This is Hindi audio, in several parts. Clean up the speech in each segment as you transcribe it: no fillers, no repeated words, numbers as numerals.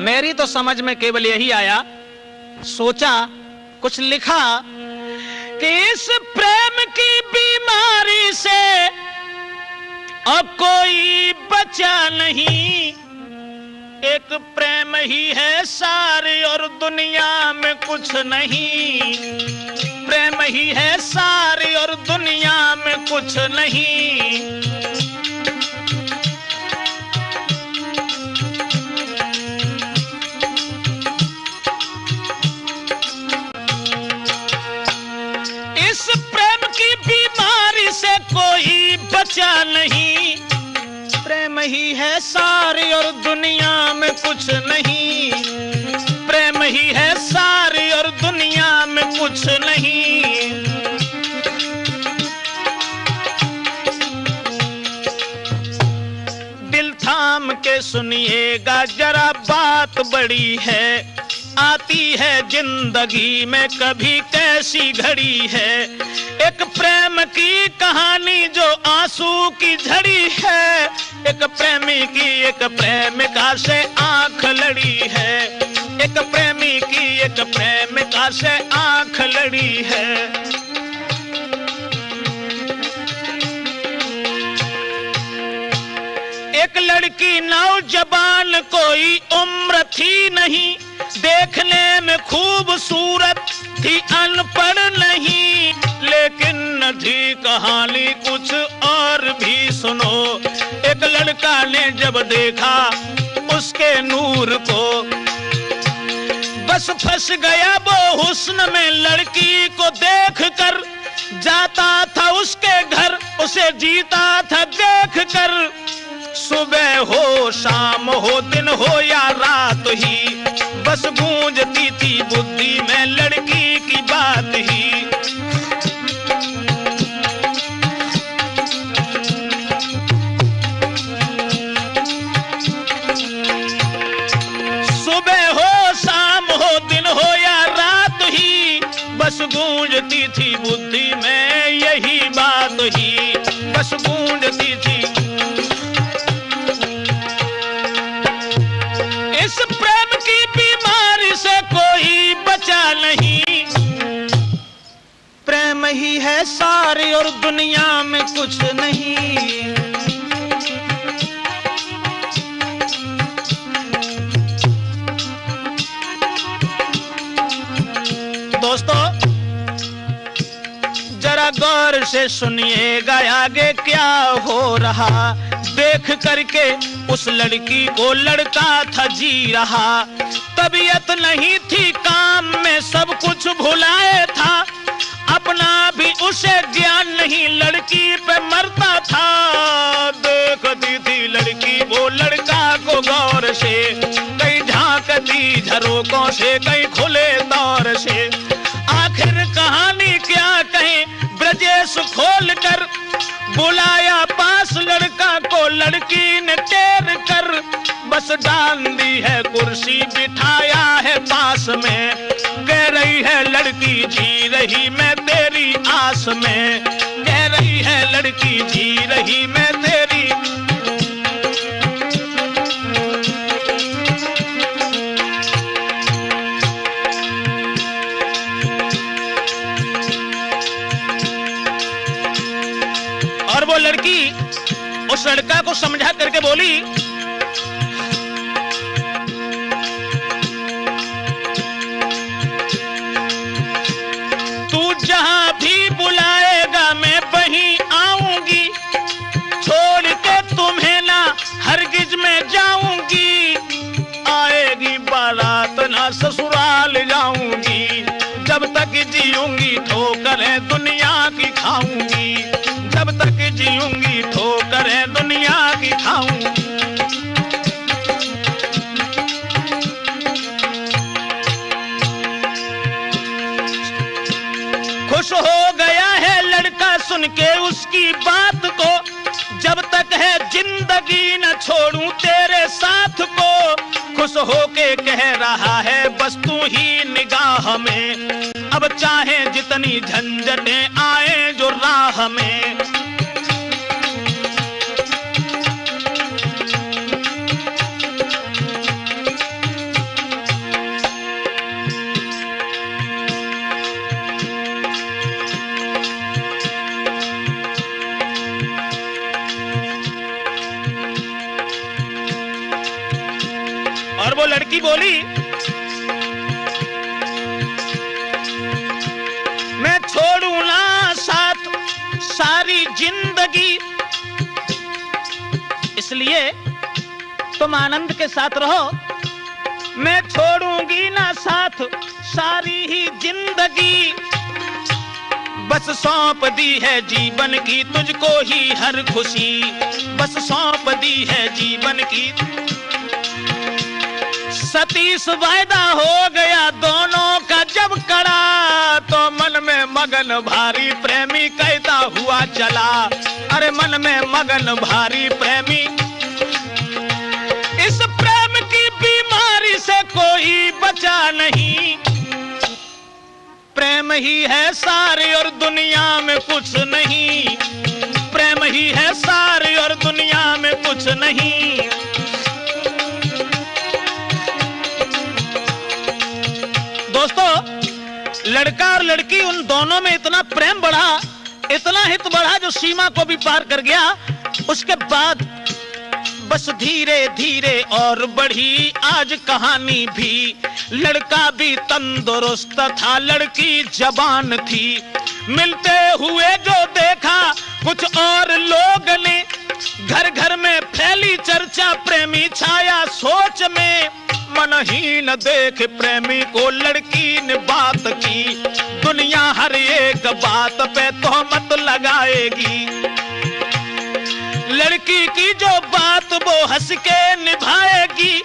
मेरी तो समझ में केवल यही आया, सोचा, कुछ लिखा कि इस प्रेम की बीमारी से अब कोई बचा नहीं, एक प्रेम ही है सारी और दुनिया में कुछ नहीं, प्रेम ही है सारी और दुनिया में कुछ नहीं। इस प्रेम की बीमारी से कोई बचा नहीं, प्रेम ही है सारी और दुनिया में कुछ नहीं, प्रेम ही है सारी और दुनिया में कुछ नहीं। दिल थाम के सुनिएगा जरा, बात बड़ी है, आती है जिंदगी में कभी कैसी घड़ी है। एक प्रेम की कहानी जो आंसू की झड़ी है, एक प्रेमी की एक प्रेमिका से आंख लड़ी है, एक प्रेमी की एक प्रेमिका से आंख लड़ी है। एक लड़की नौजवान कोई उम्र थी नहीं, देखने में खूबसूरत थी अनपढ़ नहीं, लेकिन न थी कहानी कुछ और भी सुनो। एक लड़का ने जब देखा उसके नूर को, बस फंस गया वो हुस्न में, लड़की को देखकर जाता था उसके घर, उसे जीता था देखकर। सुबह हो शाम हो दिन हो या रात ही, बस गूंजती थी बुद्धि में लड़की की बात ही। सुबह हो शाम हो दिन हो या रात ही, बस गूंजती थी बुद्धि में यही बात ही, बस गूंजती थी। इस प्रेम की बीमारी से कोई बचा नहीं, प्रेम ही है सारी और दुनिया में कुछ नहीं। दोस्तों जरा गौर से सुनिएगा आगे क्या हो रहा। देख करके उस लड़की को लड़का था जी रहा, तबीयत नहीं थी काम में सब कुछ भुलाए था, अपना भी उसे ज्ञान नहीं लड़की पे मरता था। देखती थी लड़की वो लड़का को गौर से, कहीं झांकती झरोकों से कहीं खुले दौर से। आखिर कहानी क्या कहें ब्रजेश खोल कर, बुलाया पास लड़का को लड़की ने टेर कर, बस डाल दी है कुर्सी बिठाया है पास में, कह रही है लड़की जी रही मैं तेरी आस में, कह रही है लड़की जी रही मैं तेरी। और वो लड़की उस लड़का को समझा करके बोली, तू जहां भी बुलाएगा मैं वहीं आऊंगी, छोड़ के तुम्हें ना हरगिज में जाऊंगी, आएगी बारात ना ससुराल जाऊंगी, जब तक जीऊंगी ठोकरें दुनिया की खाऊंगी, जब तक जीऊंगी ठोकरें दुनिया की खाऊंगी। खुश हो गया है लड़का सुन के उसकी बात को, जब तक है जिंदगी न छोड़ूं तेरे साथ को, खुश होके कह रहा है बस तू ही निगाह में, अब चाहे जितनी झंझटें आए जो राह में। और वो लड़की बोली, मैं छोड़ू ना साथ सारी जिंदगी, इसलिए तुम आनंद के साथ रहो, मैं छोड़ूंगी ना साथ सारी ही जिंदगी। बस सौंप दी है जीवन की तुझको ही हर खुशी, बस सौंप दी है जीवन की। सतीश वायदा हो गया दोनों का जब कड़ा, तो मन में मगन भारी प्रेमी कहता हुआ चला। अरे मन में मगन भारी प्रेमी, इस प्रेम की बीमारी से कोई बचा नहीं। प्रेम ही है सारे और दुनिया में कुछ नहीं, प्रेम ही है सारे और दुनिया में कुछ नहीं। दोस्तों, लड़का और लड़की उन दोनों में इतना प्रेम बढ़ा, इतना हित बढ़ा जो सीमा को भी पार कर गया। उसके बाद बस धीरे धीरे और बढ़ी आज कहानी भी। लड़का भी तंदुरुस्त था, लड़की जवान थी। मिलते हुए जो देखा कुछ और लोग ने, घर घर में फैली चर्चा, प्रेमी छाया सोच में। मनहीन देख प्रेमी को लड़की ने बात की, दुनिया हर एक बात पे तोहमत लगाएगी। लड़की की जो बात वो हंस के निभाएगी,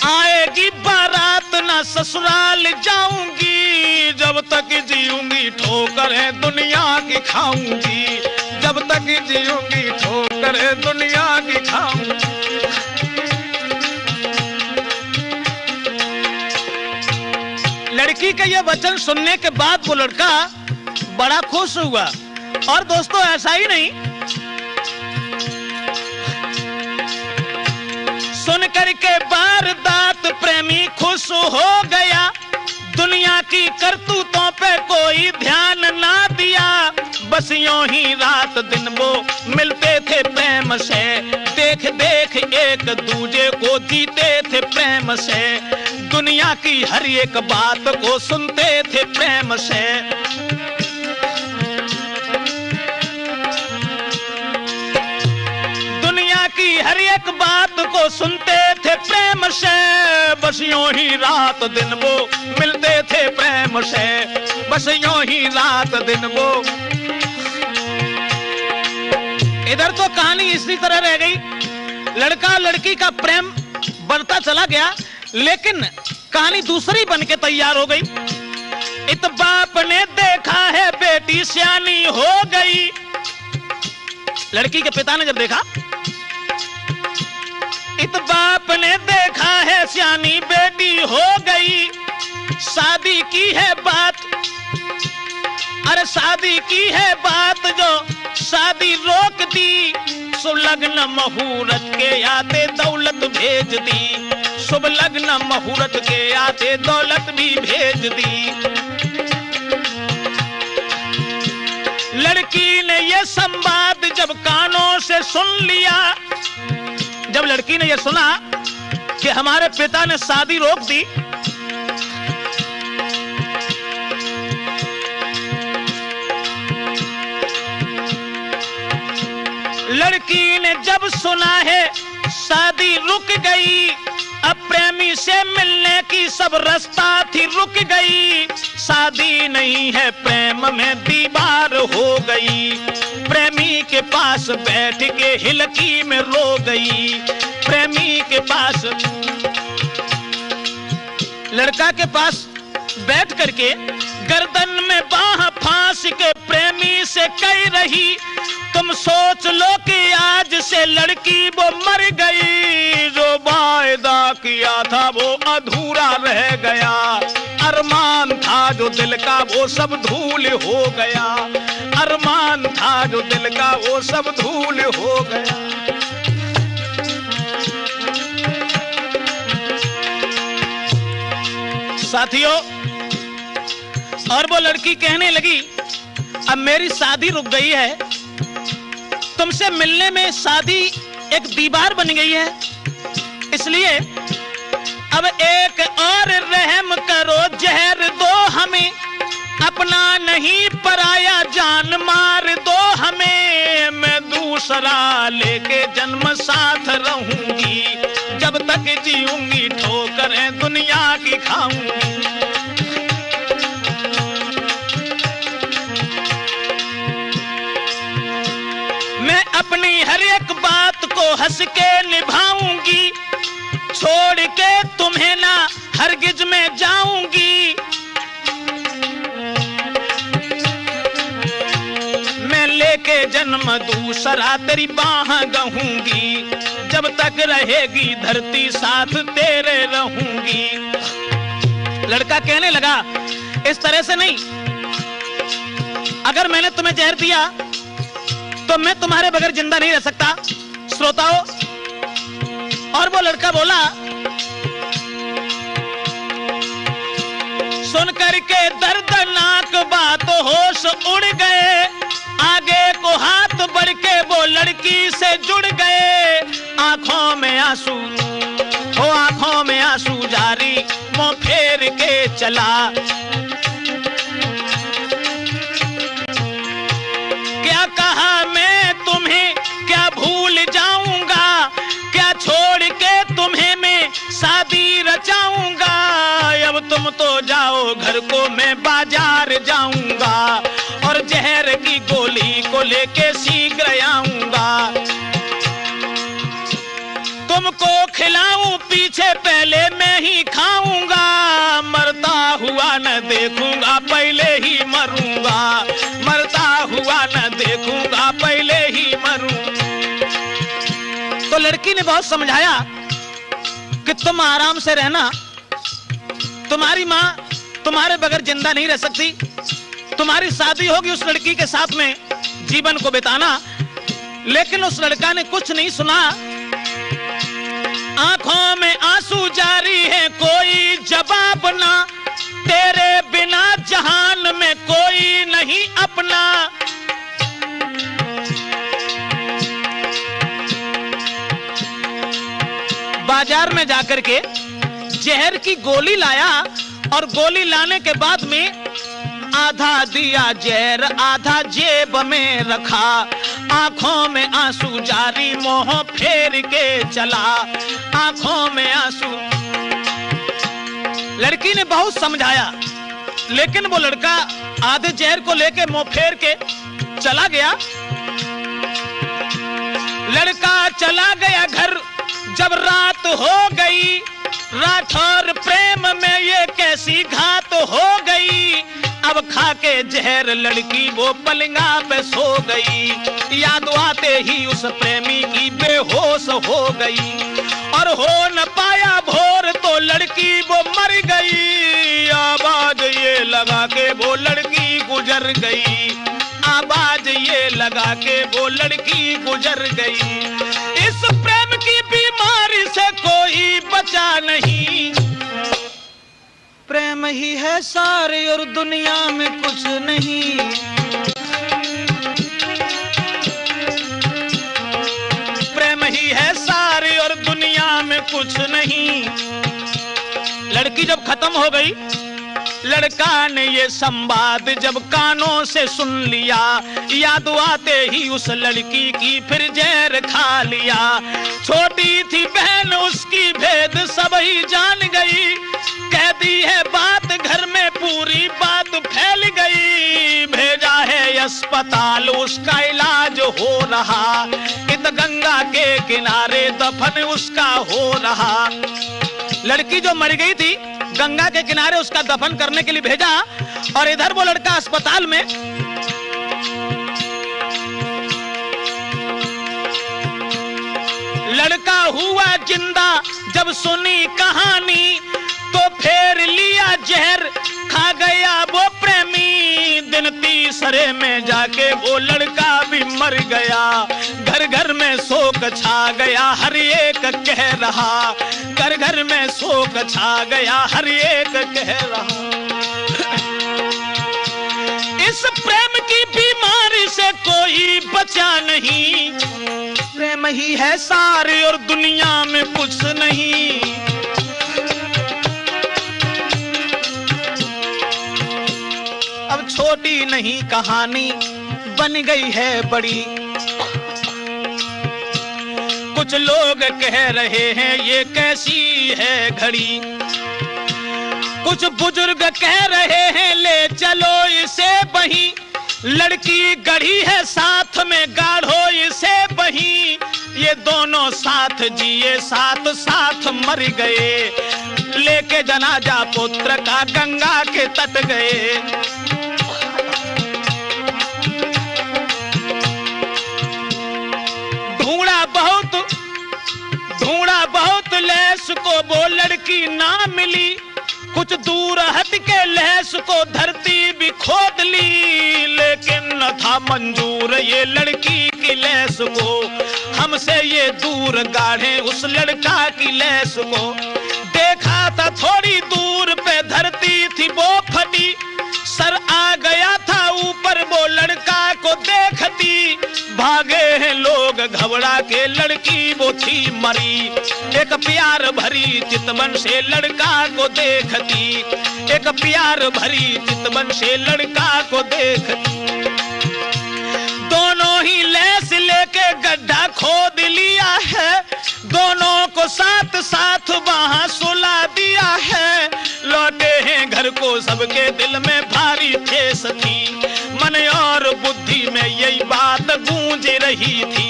आएगी बारात ना ससुराल जाऊंगी, जब तक जीऊंगी ठोकरें दुनिया की खाऊंगी, जब तक जीऊंगी ठोकरें दुनिया की खाऊंगी। लड़की का यह वचन सुनने के बाद वो लड़का बड़ा खुश हुआ। और दोस्तों, ऐसा ही नहीं, सुन करके वारदात प्रेमी खुश हो गया। दुनिया की करतूतों पे कोई ध्यान ना दिया, बस यूं ही रात दिन वो मिलते थे प्रेम से। देख देख एक दूजे को जीते थे प्रेम से, दुनिया की हर एक बात को सुनते थे प्रेम से। दुनिया की हर एक बात को सुनते थे प्रेम से, बस यूं ही रात दिन वो मिलते थे प्रेम से, बस यूं ही रात दिन वो। इधर तो कहानी इसी तरह रह गई, लड़का लड़की का प्रेम बढ़ता चला गया, लेकिन कहानी दूसरी बन के तैयार हो गई। इत बाप ने देखा है बेटी सियानी हो गई। लड़की के पिता ने जब देखा, इत बाप ने देखा है सियानी बेटी हो गई, शादी की है बात, अरे शादी की है बात, जो शादी रोक दी। शुभ लग्न मुहूर्त के आते दौलत भेज दी, शुभ लग्न मुहूर्त के आते दौलत भी भेज दी। लड़की ने यह संवाद जब कानों से सुन लिया, जब लड़की ने यह सुना कि हमारे पिता ने शादी रोक दी, लड़की ने जब सुना है शादी रुक गई, अब प्रेमी से मिलने की सब रास्ता थी रुक गई। शादी नहीं है प्रेम में दीवार हो गई, प्रेमी के पास बैठ के हिलकी में रो गई। प्रेमी के पास, लड़का के पास बैठ करके गर्दन में बाह फांस के प्रेमी से कह रही, तुम सोच लो कि आज से लड़की वो मर गई, जो वायदा किया था वो अधूरा रह गया, अरमान था जो दिल का वो सब धूल हो गया, अरमान था जो दिल का वो सब धूल हो गया। साथियों, और वो लड़की कहने लगी, अब मेरी शादी रुक गई है, तुमसे मिलने में शादी एक दीवार बन गई है, इसलिए अब एक और रहम करो, जहर दो हमें, अपना नहीं पराया जान मार दो हमें। मैं दूसरा लेके जन्म साथ रहूंगी, जब तक जीऊंगी ठोकरें दुनिया की खाऊंगी। मैं अपनी हर एक बात को हंस के निभाऊंगी, छोड़ के तुम्हें ना हरगिज में जाऊंगी। मैं लेके जन्म दूसरा तेरी बाह गहूंगी, जब तक रहेगी धरती साथ तेरे रहूंगी। लड़का कहने लगा, इस तरह से नहीं, अगर मैंने तुम्हें जहर दिया तो मैं तुम्हारे बगैर जिंदा नहीं रह सकता। श्रोताओं, और वो लड़का बोला, सुन करके दर्दनाक बात होश उड़ गए, आगे को हाथ बढ़ के वो लड़की से जुड़ गए। आंखों में आंसू, हो आंखों में आंसू जारी, मुंह फेर के चला। क्या कहा मैं तुम्हें, क्या भूल जाऊंगा, क्या छोड़ के तुम्हें मैं शादी रचाऊंगा। अब तुम तो जाओ घर को, मैं बाजार जाऊंगा और जहर की गोली को लेके शीघ्र आऊंगा। तुमको खिलाऊं पीछे पहले मैं ही खाऊंगा, मरता हुआ न देखूंगा पहले ही मरूंगा, मरता हुआ न देखूंगा पहले ही मरूं। तो लड़की ने बहुत समझाया कि तुम आराम से रहना, तुम्हारी माँ तुम्हारे बगैर जिंदा नहीं रह सकती, तुम्हारी शादी होगी उस लड़की के साथ में जीवन को बिताना। लेकिन उस लड़का ने कुछ नहीं सुना। आंखों में आंसू जारी है, कोई जवाब ना, तेरे बिना जहान में कोई नहीं अपना। बाजार में जाकर के जहर की गोली लाया और गोली लाने के बाद में आधा दिया जहर, आधा जेब में रखा। आंखों में आंसू जारी, मुंह फेर के चला। आंखों में आंसू। लड़की ने बहुत समझाया, लेकिन वो लड़का आधे जहर को लेके मुंह फेर के चला गया। लड़का चला गया घर। जब रात हो गई, राठौर प्रेम में ये कैसी घात हो गई। अब खा के जहर लड़की वो पलंगा पे सो गई। याद आते ही उस प्रेमी की बेहोश हो गई और हो न पाया भोर तो लड़की वो मर गई। आवाज ये लगा के वो लड़की गुजर गई। आवाज ये लगा के वो लड़की गुजर गई। इस प्रेम की बीमारी से कोई बचा नहीं। प्रेम ही है सारे और दुनिया में कुछ नहीं। प्रेम ही है सारे और दुनिया में कुछ नहीं। लड़की जब खत्म हो गई, लड़का ने ये संवाद जब कानों से सुन लिया। याद आते ही उस लड़की की फिर जहर खा लिया। छोटी थी बहन उसकी भेद सब ही जान गई। कह दी है बात घर में पूरी बात फैल गई। भेजा है अस्पताल उसका इलाज हो रहा। इत गंगा के किनारे दफन उसका हो रहा। लड़की जो मर गई थी गंगा के किनारे उसका दफन करने के लिए भेजा और इधर वो लड़का अस्पताल में। लड़का हुआ जिंदा जब सुनी कहानी तो फेर लिया जहर खा गया वो प्रेमी। दिन तीसरे में जाके वो लड़का भी मर गया। घर घर में शोक छा गया हर एक कह रहा। घर घर में शोक छा गया हर एक कह रहा। इस प्रेम की बीमारी से कोई बचा नहीं। प्रेम ही है सारे और दुनिया में कुछ नहीं। छोटी नहीं कहानी बन गई है बड़ी। कुछ लोग कह रहे हैं ये कैसी है घड़ी, कुछ बुजुर्ग कह रहे हैं ले चलो इसे बही, लड़की गढ़ी है साथ में गाढ़ो इसे बही। ये दोनों साथ जिए साथ साथ मर गए, लेके जनाजा पुत्र का गंगा के तट गए। ढूंढा बहुत लैस को वो लड़की ना मिली, कुछ दूर हट के लैस को धरती भी खोद ली, लेकिन न था मंजूर ये लड़की की लैस को, हमसे ये दूर गाढ़े उस लड़का की लैस को। देखा था थोड़ी दूर पे धरती थी वो फटी, सर आ गया था ऊपर वो लड़का को देखती, भागे हैं लोग घबरा के लड़की वो थी मरी। एक प्यार भरी चितवन से लड़का को देखती, एक प्यार भरी चितवन से लड़का को देखती। दोनों ही लैस लेके गड्ढा खोद लिया है, दोनों को साथ साथ वहां सुला दिया है। लौटे हैं घर को सबके दिल में भारी ठेस थी, मन और बुद्धि में यही बात गूंज रही थी,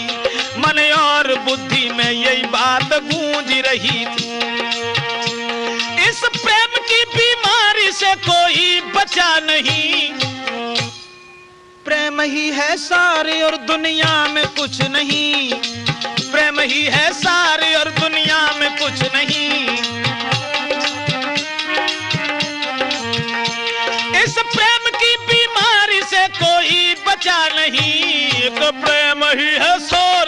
मन और बुद्धि में यही बात गूंज रही थी। इस प्रेम की बीमारी से कोई बचा नहीं, प्रेम ही है सारे और दुनिया में कुछ नहीं, प्रेम ही है सारे और दुनिया में कुछ नहीं। इस प्रेम की बीमारी से कोई बचा नहीं, एक प्रेम ही है सारे